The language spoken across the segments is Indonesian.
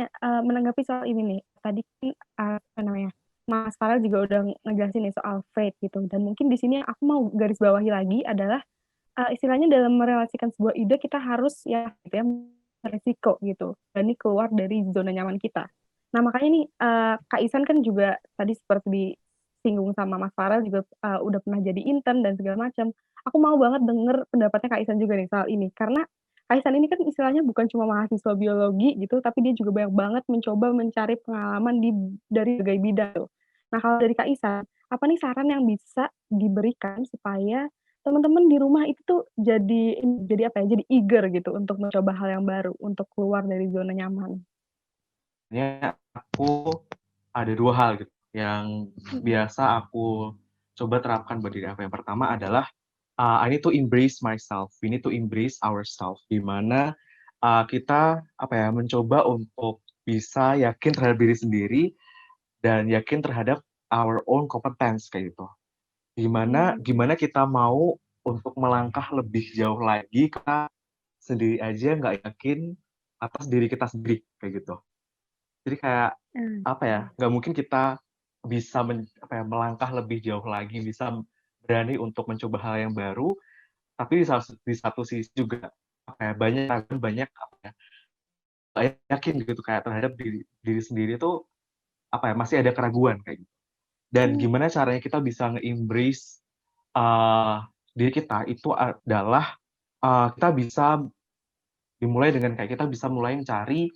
misalnya, menanggapi soal ini nih, tadi kan, apa namanya, Mas Farel juga udah ngejelasin nih soal fate gitu dan mungkin di sini aku mau garis bawahi lagi adalah, istilahnya dalam merelasikan sebuah ide kita harus ya gitu ya, beresiko gitu, berani keluar dari zona nyaman kita. Nah makanya nih, Kak Ihsan kan juga tadi seperti disinggung sama Mas Farel juga, udah pernah jadi intern dan segala macam. Aku mau banget denger pendapatnya Kak Ihsan juga nih soal ini, karena Kak Ihsan ini kan istilahnya bukan cuma mahasiswa biologi gitu, tapi dia juga banyak banget mencoba mencari pengalaman dari berbagai bidang tuh. Nah kalau dari Kak Ihsan, apa nih saran yang bisa diberikan supaya teman-teman di rumah itu tuh jadi apa ya, jadi eager gitu untuk mencoba hal yang baru, untuk keluar dari zona nyaman? Sebenarnya aku ada 2 hal gitu yang Mhm. biasa aku coba terapkan buat diri aku. Yang pertama adalah, I need to embrace myself, we need to embrace ourselves, di mana, kita apa ya, mencoba untuk bisa yakin terhadap diri sendiri dan yakin terhadap our own competence kayak gitu. Gimana Mmm, gimana kita mau untuk melangkah lebih jauh lagi, kita sendiri aja nggak yakin atas diri kita sendiri, kayak gitu. Jadi kayak, apa ya, oke. nggak mungkin kita bisa apa ya, melangkah lebih jauh lagi, bisa berani untuk mencoba hal yang baru, tapi di satu sisi juga, apa ya, banyak apa ya, nggak yakin gitu kayak terhadap diri diri sendiri tuh, apa ya, masih ada keraguan kayak gitu. Dan Mmm, gimana caranya kita bisa nge-embrace, eee, diri kita itu adalah, kita bisa dimulai dengan kayak kita bisa mulai mencari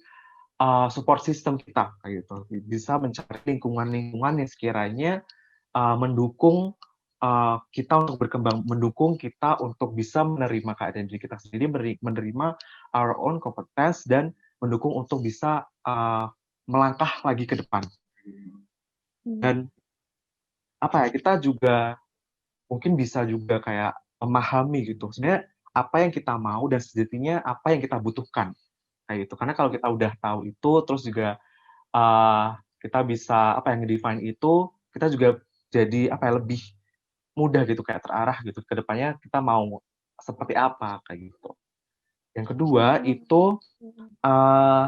support system kita kayak gitu. Bisa mencari lingkungan-lingkungan yang sekiranya, mendukung, kita untuk berkembang, mendukung kita untuk bisa menerima keadaan diri kita sendiri, menerima our own competence dan mendukung untuk bisa, melangkah lagi ke depan. mmm, Dan apa ya, kita juga mungkin bisa juga kayak memahami gitu, sebenarnya apa yang kita mau dan sejatinya apa yang kita butuhkan, kayak gitu. Karena kalau kita udah tahu itu, terus juga eee, kita bisa apa ya, nge-define itu, kita juga jadi apa ya, lebih mudah gitu kayak terarah gitu ke depannya kita mau seperti apa, kayak gitu. Yang kedua oh, itu, mhm, eee,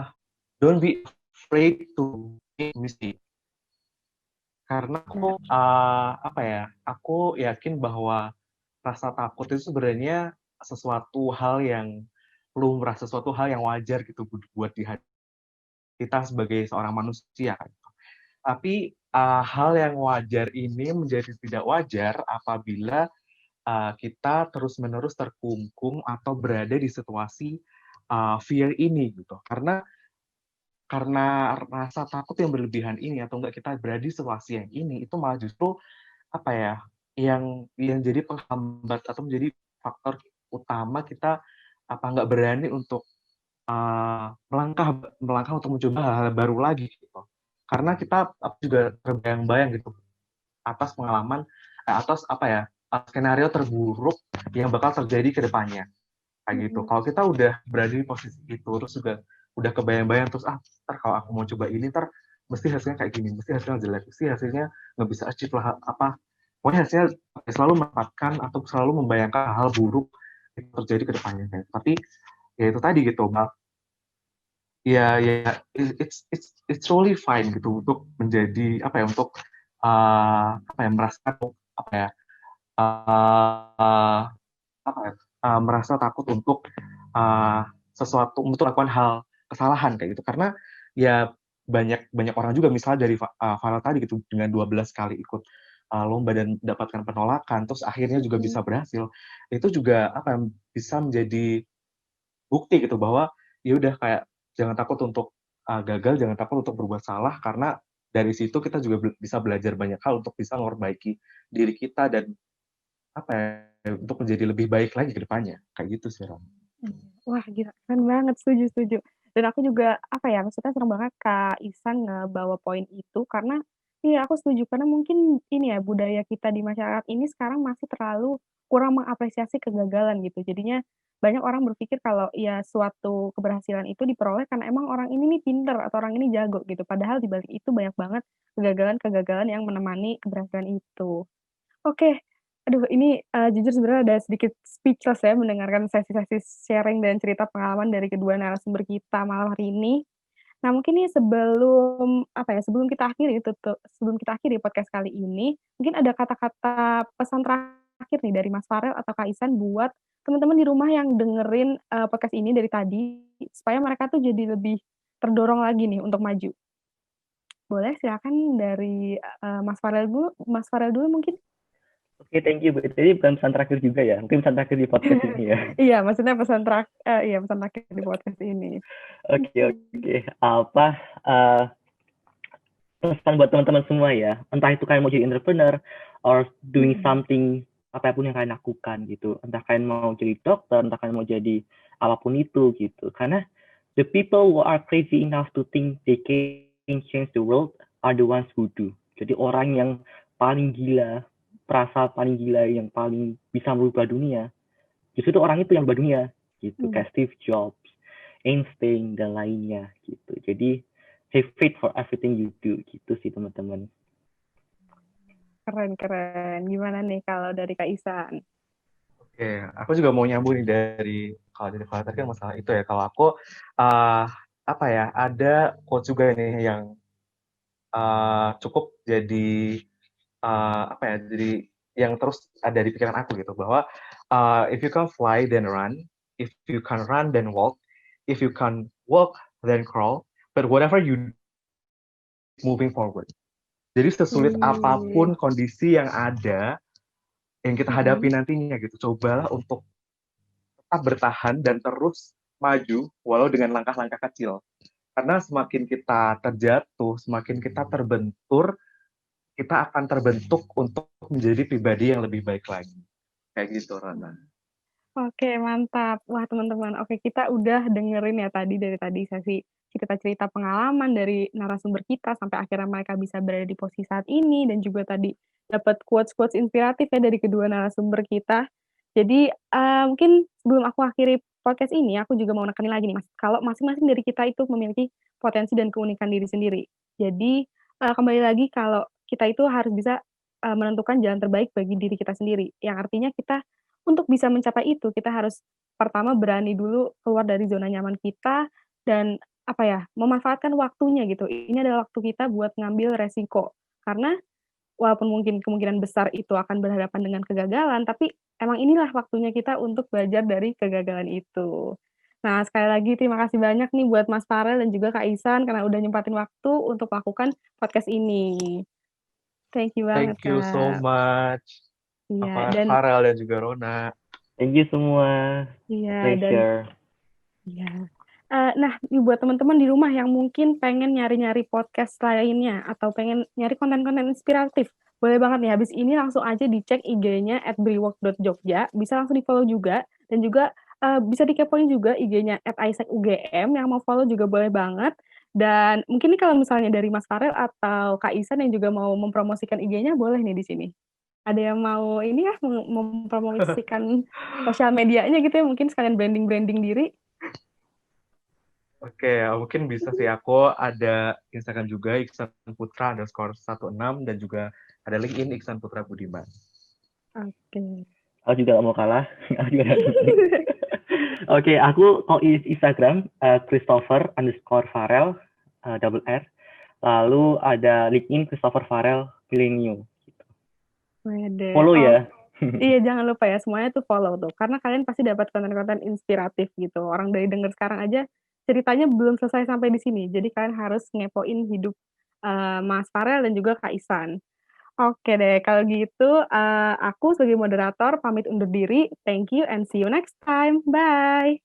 don't be afraid to make mistake. Karena benar. aku, apa ya, aku yakin bahwa rasa takut itu sebenarnya sesuatu hal yang lumrah, sesuatu hal yang wajar gitu buat di hati kita sebagai seorang manusia kan. Tapi, hal yang wajar ini menjadi tidak wajar apabila, kita terus-menerus terkungkung atau berada di situasi, fear ini gitu. Karena rasa takut yang berlebihan ini atau enggak kita berada di situasi yang ini, itu malah justru apa ya, yang jadi penghambat atau menjadi faktor utama kita nggak berani untuk melangkah melangkah untuk mencoba hal-hal baru lagi gitu. Karena aku juga terbayang-bayang gitu atas pengalaman atas apa ya, skenario terburuk yang bakal terjadi ke depannya, kayak gitu. Mhm, Kalau kita udah berada di posisi itu, terus juga udah kebayang-bayang terus, entar kalau aku mau coba ini entar mesti hasilnya kayak gini, mesti hasilnya jelek, mesti hasilnya nggak bisa achieve lah apa, pokoknya hasilnya selalu menempatkan atau selalu membayangkan hal buruk yang terjadi ke depannya, kayak. Tapi ya itu tadi gitu, ya, it's really fine gitu untuk menjadi apa ya, untuk, apa ya, merasakan apa ya, eee, apa ya, merasa takut untuk, sesuatu untuk melakukan hal kesalahan kayak gitu. Karena ya banyak banyak orang juga misalnya dari Farel tadi gitu, dengan 12 kali ikut, lomba dan mendapatkan penolakan, terus akhirnya juga mhm. bisa berhasil. Itu juga apa ya, bisa menjadi bukti gitu bahwa, ya udah kayak jangan takut untuk, gagal, jangan takut untuk berbuat salah, karena dari situ kita juga bisa belajar banyak hal untuk bisa memperbaiki diri kita dan apa ya, untuk menjadi lebih baik lagi ke depannya, kayak gitu sih, Ram. Iya. Wah, gila, keren banget, setuju setuju. Dan aku juga, apa ya, maksudnya seneng banget Kak Ihsan ngebawa poin itu, karena iya, aku setuju, karena mungkin ini ya, budaya kita di masyarakat ini sekarang masih terlalu kurang mengapresiasi kegagalan gitu. Jadinya banyak orang berpikir kalau ya suatu keberhasilan itu diperoleh karena emang orang ini nih pinter atau orang ini jago gitu, padahal di balik itu banyak banget kegagalan-kegagalan yang menemani keberhasilan itu. Oke. Aduh ini, jujur sebenarnya ada sedikit speechless ya mendengarkan sesi-sesi sharing dan cerita pengalaman dari kedua narasumber kita malam hari ini. Nah, mungkin nih sebelum kita akhiri podcast kali ini, mungkin ada kata-kata pesan terakhir nih dari Mas Farel atau Kak Ihsan buat teman-teman di rumah yang dengerin, podcast ini dari tadi, supaya mereka tuh jadi lebih terdorong lagi nih untuk maju. Boleh silakan dari, Mas Farel dulu mungkin? Oke, thank you, Bu. Jadi bukan pesan terakhir juga ya, mungkin pesan terakhir di podcast ini ya. Iya, maksudnya pesan terakhir di podcast ini. Oke, oke. Apa, uh, pesan buat teman-teman semua ya, entah itu kalian mau jadi entrepreneur, or doing something, apapun yang kalian lakukan gitu. Entah kalian mau jadi dokter, entah kalian mau jadi apapun itu gitu. Karena the people who are crazy enough to think they can change the world are the ones who do. Jadi orang yang paling gila, perasa paling gila, yang paling bisa merubah dunia, justru itu orang itu yang berubah dunia gitu. Kayak Steve Jobs, Einstein, dan lainnya gitu. Jadi have faith for everything you do gitu sih teman-teman. Keren. Gimana nih kalau dari Kak Ihsan? Oke, aku juga mau nyambung nih kalau tadi kan masalah itu ya. Kalau aku ada quote juga nih yang cukup jadi jadi yang terus ada di pikiran aku gitu, bahwa if you can fly then run, if you can run then walk, if you can walk then crawl, but whatever you do, moving forward. Jadi sesulit apapun kondisi yang ada yang kita hadapi nantinya gitu, cobalah untuk tetap bertahan dan terus maju walau dengan langkah-langkah kecil. Karena semakin kita terjatuh, semakin kita terbentur, kita akan terbentuk untuk menjadi pribadi yang lebih baik lagi. Kayak gitu, Rana. Oke, mantap. Wah, teman-teman, oke, kita udah dengerin ya dari tadi sesi cerita-cerita pengalaman dari narasumber kita sampai akhirnya mereka bisa berada di posisi saat ini, dan juga tadi dapat quotes-quotes inspiratif ya dari kedua narasumber kita. Jadi, mungkin sebelum aku akhiri podcast ini, aku juga mau nekenin lagi nih, Mas, kalau masing-masing dari kita itu memiliki potensi dan keunikan diri sendiri. Jadi, kembali lagi kalau kita itu harus bisa, menentukan jalan terbaik bagi diri kita sendiri, yang artinya kita untuk bisa mencapai itu, kita harus pertama berani dulu keluar dari zona nyaman kita dan, memanfaatkan waktunya gitu. Ini adalah waktu kita buat ngambil resiko. Karena walaupun mungkin kemungkinan besar itu akan berhadapan dengan kegagalan, tapi emang inilah waktunya kita untuk belajar dari kegagalan itu. Nah, sekali lagi terima kasih banyak nih buat Mas Farel dan juga Kak Ihsan karena udah nyempatin waktu untuk melakukan podcast ini. Thank you banget, Thank you so Kak. much, Iya, dan Farel dan juga Rona. Thank you semua. iya, Pleasure. iya. Nah, nih buat teman-teman di rumah yang mungkin pengen nyari-nyari podcast lainnya atau pengen nyari konten-konten inspiratif, boleh banget nih habis ini langsung aja dicek IG-nya @brework.jogja, bisa langsung di-follow juga dan juga, bisa dikepoin juga IG-nya @isaacugm, yang mau follow juga boleh banget. Dan mungkin nih kalau misalnya dari Mas Farel atau Kak Ihsan yang juga mau mempromosikan IG-nya boleh nih di sini. Ada yang mau ini ya, mempromosikan sosial medianya gitu ya, mungkin sekalian branding-branding diri? Oke, mungkin bisa sih. Aku ada Instagram juga, iksanputra_16, dan juga ada LinkedIn Iksan Putra Budiman. Oke. Aku juga gak mau kalah. Oke, aku kalau Instagram Christopher_Farel double R. Lalu ada LinkedIn Christopher Farel Millennium. Gitu. Follow ya. Iya, jangan lupa ya, semuanya tuh follow tuh. Karena kalian pasti dapat konten-konten inspiratif gitu. Orang dari denger sekarang aja ceritanya belum selesai sampai di sini. Jadi kalian harus ngepoin hidup Mas Farel dan juga Kak Ihsan. Oke deh, kalau gitu aku sebagai moderator pamit undur diri. Thank you and see you next time. Bye.